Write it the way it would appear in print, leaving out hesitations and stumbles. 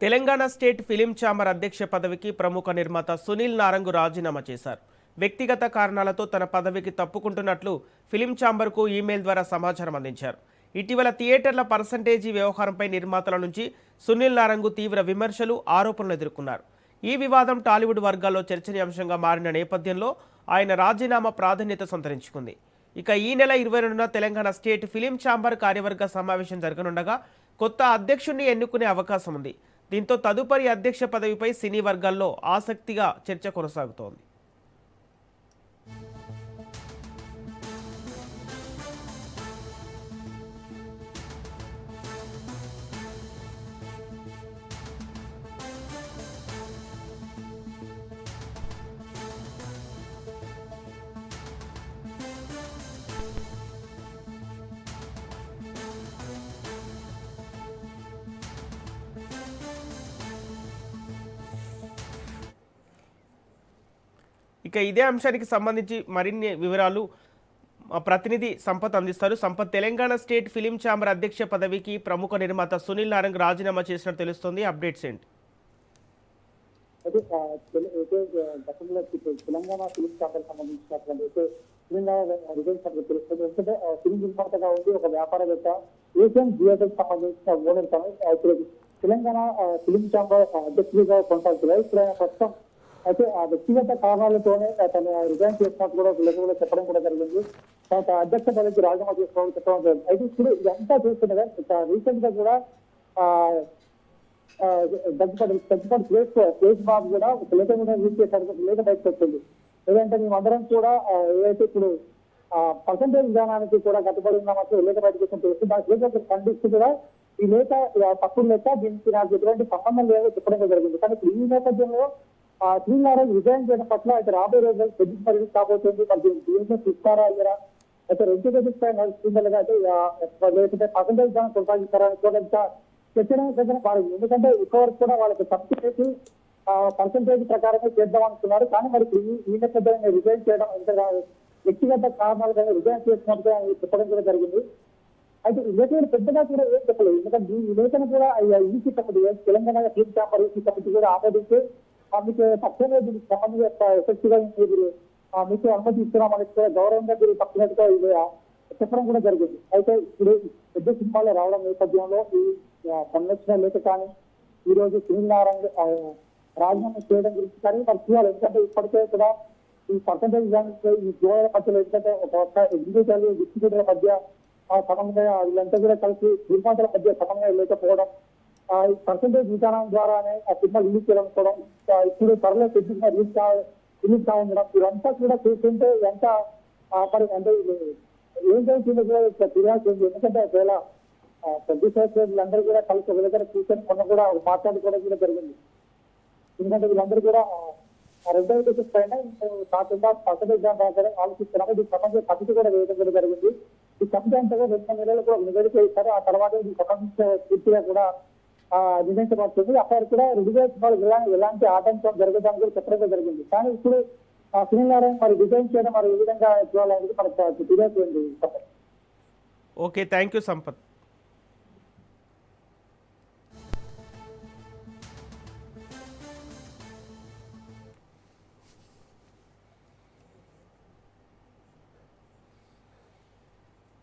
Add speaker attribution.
Speaker 1: Telangana state film chamber అధ్యక్ష పదవికి ప్రముఖ నిర్మాత సునీల్ నారంగ్ రాజీనామా చేశారు. వ్యక్తిగత కారణాలతో తన పదవికి తప్పుకుంటున్నట్లు ఫిలిం ఛాంబర్కు ఈమెయిల్ ద్వారా సమాచారం అందించారు. ఇటీవల థియేటర్ల పర్సంటేజీ వ్యవహారంపై నిర్మాతల నుంచి సునీల్ నారంగ్ తీవ్ర విమర్శలు, ఆరోపణలు ఎదుర్కొన్నారు. ఈ వివాదం టాలీవుడ్ వర్గాల్లో చర్చనీయాంశంగా మారిన నేపథ్యంలో ఆయన రాజీనామా ప్రాధాన్యత సంతరించుకుంది. ఇక ఈ నెల 22న తెలంగాణ స్టేట్ ఫిలిం ఛాంబర్ కార్యవర్గ సమావేశం జరగనుండగా కొత్త అధ్యక్షుడిని ఎన్నుకునే అవకాశం ఉంది. దీంతో తదుపరి అధ్యక్ష పదవిపై సినీ వర్గాల్లో ఆసక్తిగా చర్చ కొనసాగుతోంది. ఇక ఇదే అంశానికి సంబంధించి మరిన్ని వివరాలు మా ప్రతినిధి సంపత్ అందిస్తారు. Sampath, Telangana state film chamber అధ్యక్ష పదవికి ప్రముఖ నిర్మాత సునీల్ నారంగ్ రాజీనామా చేసినట్టు తెలుస్తోంది. అప్డేట్స్ ఏంటి?
Speaker 2: గతంలో తెలంగాణ ఫిలిం ఛాంబర్ సంబంధించినటువంటి తెలుస్తుంది. ఎందుకంటే ఫిలిం నిర్మాతగా ఉంది, ఒక వ్యాపారవేత్త, ఏషియన్ థియేటర్ సంబంధించిన ఓనర్ ఇప్పుడు తెలంగాణ ఫిలిం ఛాంబర్ అధ్యక్షుడిగా కొనసాగుతున్నాయి. ఇప్పుడు ఆయన ప్రస్తుతం అయితే ఆ వ్యక్తిగత కారణాలతోనే తను రిజైన్ చేసినట్టు కూడా కూడా చెప్పడం కూడా జరిగింది. తర్వాత అధ్యక్ష పదవికి రాజీనామా చేసుకోవాలని చెప్పడం జరిగింది. అయితే ఇప్పుడు ఇదంతా చూస్తుండగా రీసెంట్ గా కూడా దగ్గుపాటి సురేష్ బాబు కూడా ఒక లేఖ కూడా రిలీజ్ చేశారు. లేఖ బయటకు వచ్చింది. లేదంటే మేమందరం కూడా ఏదైతే ఇప్పుడు పర్సంటేజ్ విధానానికి కూడా కట్టుబడి ఉన్నామంటే లేఖ బయటకు వచ్చింది తెలుస్తుంది. దాని లేఖ ఖండిస్తూ కూడా ఈ లేఖ తప్పుడు లేఖ, దీనికి నాకు ఎటువంటి సంబంధం లేదో చెప్పడం జరిగింది. కానీ ఇప్పుడు ఈ నేపథ్యంలో సునీల్ నారంగ్ రిజైన్ చేయడం పట్ల అయితే రాబోయే రోజుల్లో పెద్ద పరిస్థితి కాబోతుంది. మరి దీంట్లో చూస్తారా లేదా అయితే రెండు స్థాయి నడుస్తుందా లేదా అయితే లేకపోతే పర్సంటేజ్ దాన్ని కొనసాగిస్తారా కూడా ఇంకా చర్చన మారింది. ఎందుకంటే ఇప్పటివరకు కూడా వాళ్ళకి తప్పు చేసి పర్సంటేజ్ ప్రకారమే చేద్దాం అనుకున్నారు. కానీ మరి ఈ నేపథ్యంగా రిజైన్ చేయడం ఇంకా వ్యక్తిగత కారణాలుగా రిజైన్ చేసినట్టుగా చెప్పడం కూడా జరిగింది. అయితే ఈ లేఖలు పెద్దగా కూడా ఏం చెప్పలేదు. ఎందుకంటే ఈ లేఖను కూడా EC committee, Telangana film chamber EC committee కూడా ఆమోదించి మీకు తక్కువగా దీనికి సంబంధించి ఎఫెక్ట్ గా మీరు మీకు అనుమతి ఇస్తున్నామని కూడా గౌరవంగా మీరు తప్పినట్టుగా ఇది చెప్పడం కూడా జరిగింది. అయితే ఇప్పుడు పెద్ద సినిమాలో రావడం నేపథ్యంలో ఈ సంరక్షణ లేఖ కానీ ఈ రోజు సునీల్ నారంగ్ రాజీనామా చేయడం గురించి కానీ మరి చూడాలి. ఎందుకంటే ఇప్పటికే కూడా ఈ పర్సంటేజ్ ఈ జోడల మధ్యలో ఎందుకంటే ఒక ఎగ్జిక్యూటివ్ డిస్ట్రిబ్యూటర్ల మధ్య సమన్వయ వీళ్ళంతా కూడా కలిసి నిర్మాతల మధ్య సమన్వయం లేకపోవడం, ఈ పర్సంటేజ్ విధానం ద్వారానే ఆ సినిమా రిలీజ్ చేయడం, ఇప్పుడు త్వరలో సినిమా రిలీజ్ కావడం, ఇదంతా కూడా చూస్తుంటే ఎంత మరి అంటే ఏం చేసిందో కూడా తెలియాల్సింది. ఎందుకంటే ఒకవేళ ప్రొడ్యూసర్స్ వీళ్ళందరూ కూడా కలిసి ఒక దగ్గర కూర్చొని మొన్న కూడా మాట్లాడుకోవడం కూడా జరిగింది. ఎందుకంటే వీళ్ళందరూ కూడా రెగ్యులేటర్స్ పైన కాకుండా పర్సంటేజ్ దాని ఆలోచిస్తున్నారు. దీనికి సంబంధించిన కమిటీ కూడా వేయడం కూడా జరిగింది. ఈ కమిటీ అంతా కూడా 2 నెలలు కూడా నివేదిక ఇస్తారు. ఆ తర్వాత దీనికి సంబంధించిన పూర్తిగా కూడా నిర్ణయించబడుతుంది. అక్కడ కూడా రిజైన్ ఎలాంటి ఆటంకం జరగడానికి కూడా చెప్పడం జరిగింది. కానీ ఇప్పుడు సునీల్ నారాయణ మరి రిజైన్ చేయడం మరి ఏ విధంగా చూడాలనేది మనకు తెలియజేయండి.
Speaker 1: Okay, thank you Sampath.